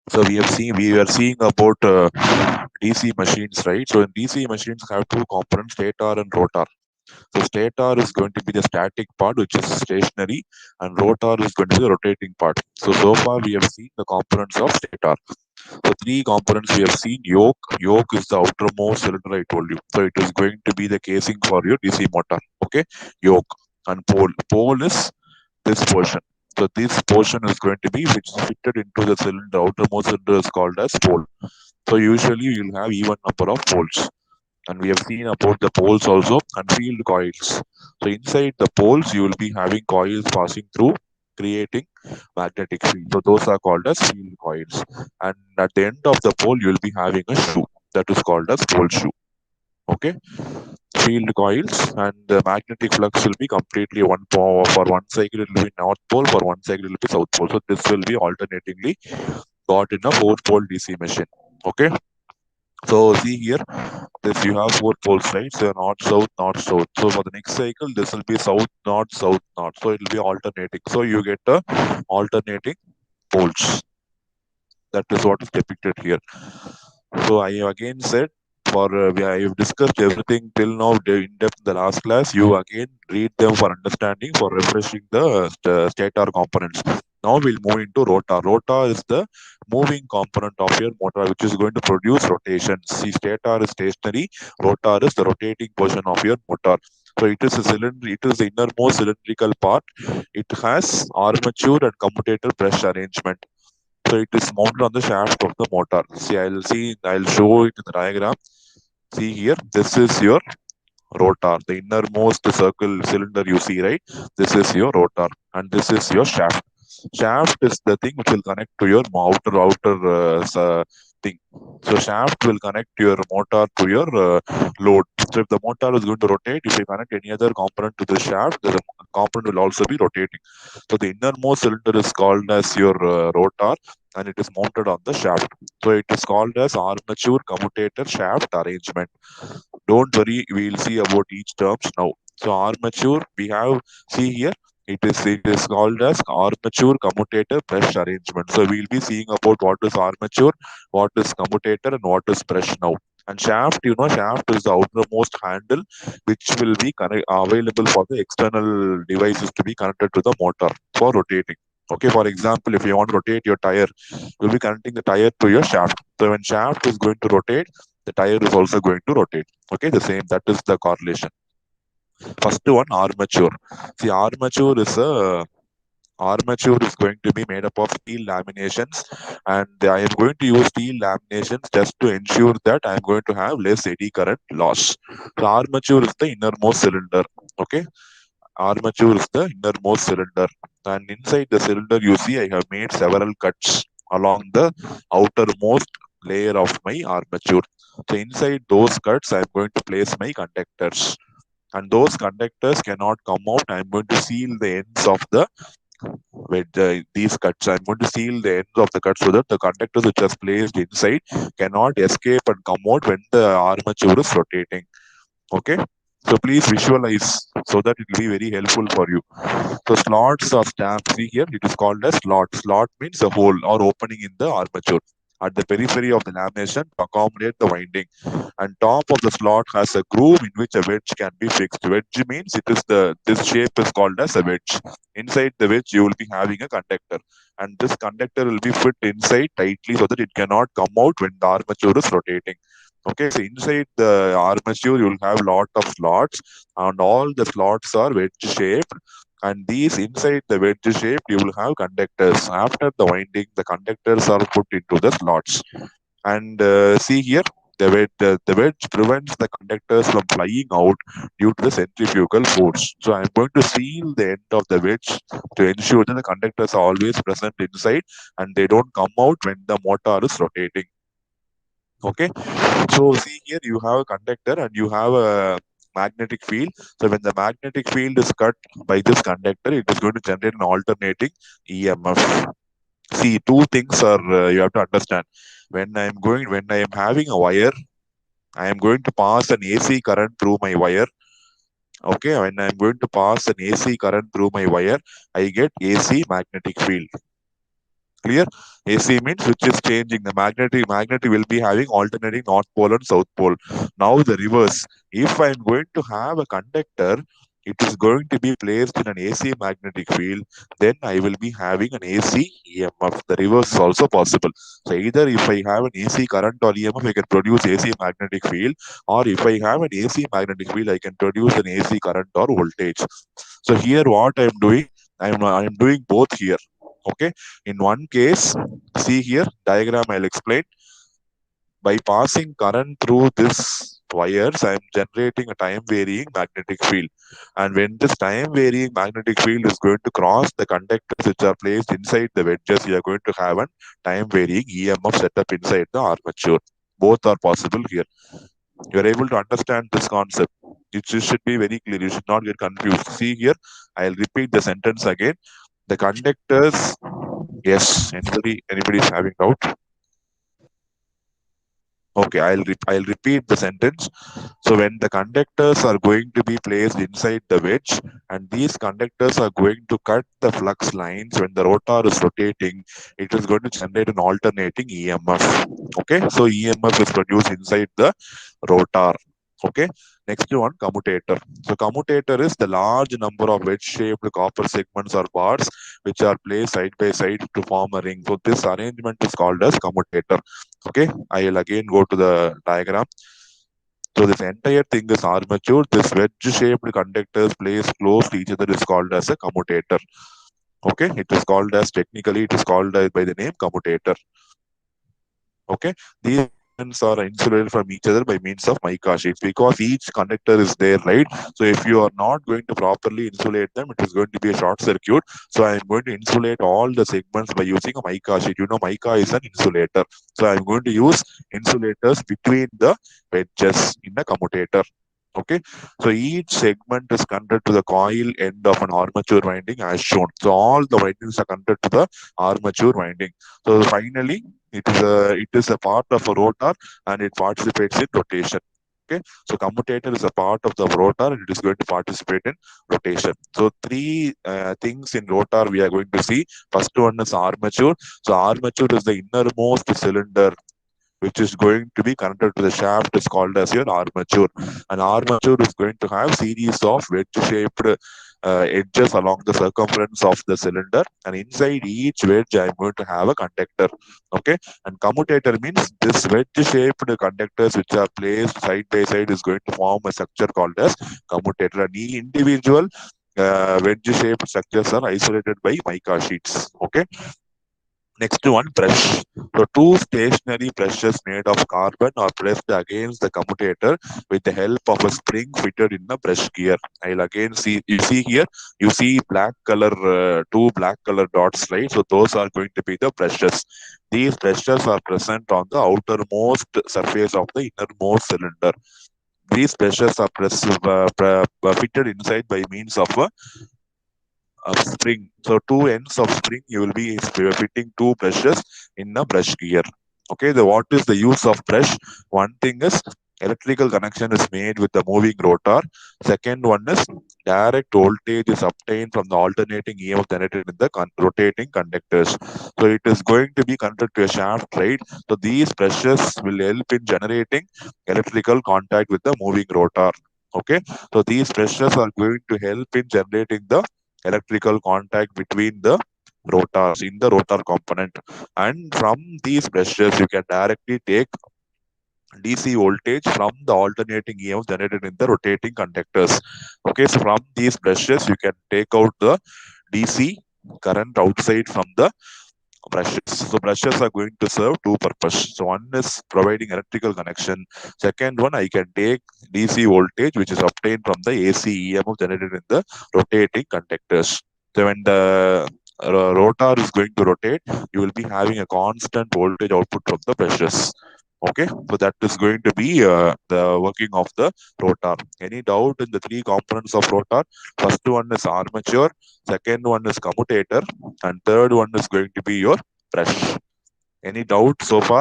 So we are seeing about DC machines, right? So in DC machines have two components, stator and rotor. So stator is going to be the static part, which is stationary, and rotor is going to be the rotating part. So far we have seen the components of stator. So three components we have seen. Yoke. Yoke is the outermost cylinder I told you. So it is going to be the casing for your DC motor. Okay. Yoke. And pole. Pole is this portion. So this portion is going to be which is fitted into the cylinder. Outermost cylinder is called as pole. So usually you'll have even number of poles. And we have seen about the poles also and field coils. So inside the poles you will be having coils passing through, creating magnetic field. So those are called as field coils. And at the end of the pole you will be having a shoe that is called as pole shoe. Okay, field coils, and the magnetic flux will be completely one for one cycle it will be north pole, for one cycle it will be south pole. So this will be alternatingly got in a four pole DC machine. Okay, so see here, this you have four poles, right? So north south north south. So for the next cycle this will be south north south north. So it will be alternating. So you get a alternating poles. That is what is depicted here. So I again said, for I have discussed everything till now in depth in the last class. You again read them for understanding, for refreshing the stator components. Now we'll move into rotor. Rotor is the moving component of your motor, which is going to produce rotation. See, stator is stationary, rotor is the rotating portion of your motor. So it is a cylinder. It is the innermost cylindrical part. It has armature and commutator brush arrangement. So it is mounted on the shaft of the motor. I'll show it in the diagram. See here, this is your rotor, the innermost circle cylinder you see, right? This is your rotor, and this is your shaft. Shaft is the thing which will connect to your thing. So shaft will connect your motor to your load. So if the motor is going to rotate, if you connect any other component to the shaft, the component will also be rotating. So the innermost cylinder is called as your rotor, and it is mounted on the shaft. So it is called as armature commutator shaft arrangement. Don't worry, we'll see about each terms now. So armature, we have, see here, it is called as armature commutator brush arrangement. So we'll be seeing about what is armature, what is commutator, and what is brush now. And shaft, shaft is the outermost handle which will be available for the external devices to be connected to the motor for rotating. Okay, for example, if you want to rotate your tire, you'll be connecting the tire to your shaft. So when shaft is going to rotate, the tire is also going to rotate. Okay, the same. That is the correlation. First one, armature. See, armature is going to be made up of steel laminations, and I am going to use steel laminations just to ensure that I am going to have less eddy current loss. So armature is the innermost cylinder. Okay, armature is the innermost cylinder, and inside the cylinder you see I have made several cuts along the outermost layer of my armature. So inside those cuts I am going to place my conductors, and those conductors cannot come out. I am going to seal the ends of these cuts. I'm going to seal the ends of the cut so that the conductors which are placed inside cannot escape and come out when the armature is rotating. Okay, so please visualize so that it will be very helpful for you. So slots or stamps, see here, it is called a slot. Slot means a hole or opening in the armature at the periphery of the lamination to accommodate the winding. And top of the slot has a groove in which a wedge can be fixed. Wedge means this shape is called as a wedge. Inside the wedge you will be having a conductor, and this conductor will be fit inside tightly so that it cannot come out when the armature is rotating. Okay, so inside the armature you will have lot of slots, and all the slots are wedge shaped, and these inside the wedge shape you will have conductors. After the winding, the conductors are put into the slots. And see here, the wedge prevents the conductors from flying out due to the centrifugal force. So I'm going to seal the end of the wedge to ensure that the conductors are always present inside and they don't come out when the motor is rotating. Okay, so see here, you have a conductor and you have a magnetic field. So when the magnetic field is cut by this conductor, it is going to generate an alternating EMF. See, two things are you have to understand. When I am having a wire, I am going to pass an AC current through my wire. Okay, when I am going to pass an AC current through my wire, I get AC magnetic field. Clear? AC means which is changing. The magnet will be having alternating north pole and south pole. Now the reverse. If I'm going to have a conductor, it is going to be placed in an AC magnetic field, then I will be having an AC EMF. The reverse is also possible. So either if I have an AC current or EMF, I can produce AC magnetic field, or if I have an AC magnetic field, I can produce an AC current or voltage. So here what I'm doing, I'm doing both here. Okay. In one case, see here, diagram I'll explain. By passing current through this wires, I am generating a time varying magnetic field. And when this time varying magnetic field is going to cross the conductors which are placed inside the wedges, you are going to have a time varying EMF setup inside the armature. Both are possible here. You are able to understand this concept. Should be very clear. You should not get confused. See here, I'll repeat the sentence again. The conductors, yes, anybody is having doubt? Okay, I'll repeat the sentence. So when the conductors are going to be placed inside the wedge, and these conductors are going to cut the flux lines when the rotor is rotating, it is going to generate an alternating EMF. Okay, so EMF is produced inside the rotor. Okay, next one, commutator. So commutator is the large number of wedge-shaped copper segments or bars which are placed side by side to form a ring. So this arrangement is called as commutator. Okay, I'll again go to the diagram. So this entire thing is armature. This wedge-shaped conductors placed close to each other is called as a commutator. Okay, it is called as technically it is called by the name commutator. Okay, these segments are insulated from each other by means of mica sheets because each conductor is there, right? So if you are not going to properly insulate them, it is going to be a short circuit. So I am going to insulate all the segments by using a mica sheet. You know, mica is an insulator. So I am going to use insulators between the wedges in a commutator. Okay, so each segment is connected to the coil end of an armature winding as shown. So all the windings are connected to the armature winding. So finally, it is a part of a rotor and it participates in rotation. Okay, so commutator is a part of the rotor and it is going to participate in rotation. So three things in rotor we are going to see. First one is armature. So armature is the innermost cylinder which is going to be connected to the shaft is called as your armature. An armature is going to have series of wedge-shaped edges along the circumference of the cylinder, and inside each wedge I'm going to have a conductor. Okay, and commutator means this wedge-shaped conductors which are placed side by side is going to form a structure called as commutator. And each individual wedge-shaped structures are isolated by mica sheets. Okay. Next one, brush. So two stationary brushes made of carbon are pressed against the commutator with the help of a spring fitted in the brush gear. I'll again see, you see here, you see black color, two black color dots, right? So those are going to be the brushes. These brushes are present on the outermost surface of the innermost cylinder. These brushes are fitted inside by means of a spring. So two ends of spring, you will be fitting two brushes in a brush gear. Okay, what is the use of brush? One thing is electrical connection is made with the moving rotor. Second one is direct voltage is obtained from the alternating EMF generated in the rotating conductors. So it is going to be connected to a shaft, right? So these brushes will help in generating electrical contact with the moving rotor. Okay, so these brushes are going to help in generating the electrical contact between the rotors in the rotor component, and from these brushes you can directly take DC voltage from the alternating EMF generated in the rotating conductors. Okay, so from these brushes you can take out the DC current outside from the brushes. So brushes are going to serve two purposes. So one is providing electrical connection. Second one, I can take DC voltage which is obtained from the AC EMF generated in the rotating conductors. So when the rotor is going to rotate, you will be having a constant voltage output from the brushes. Okay, so that is going to be the working of the rotor. Any doubt in the three components of rotor? First one is armature, second one is commutator, and third one is going to be your brush. Any doubt so far?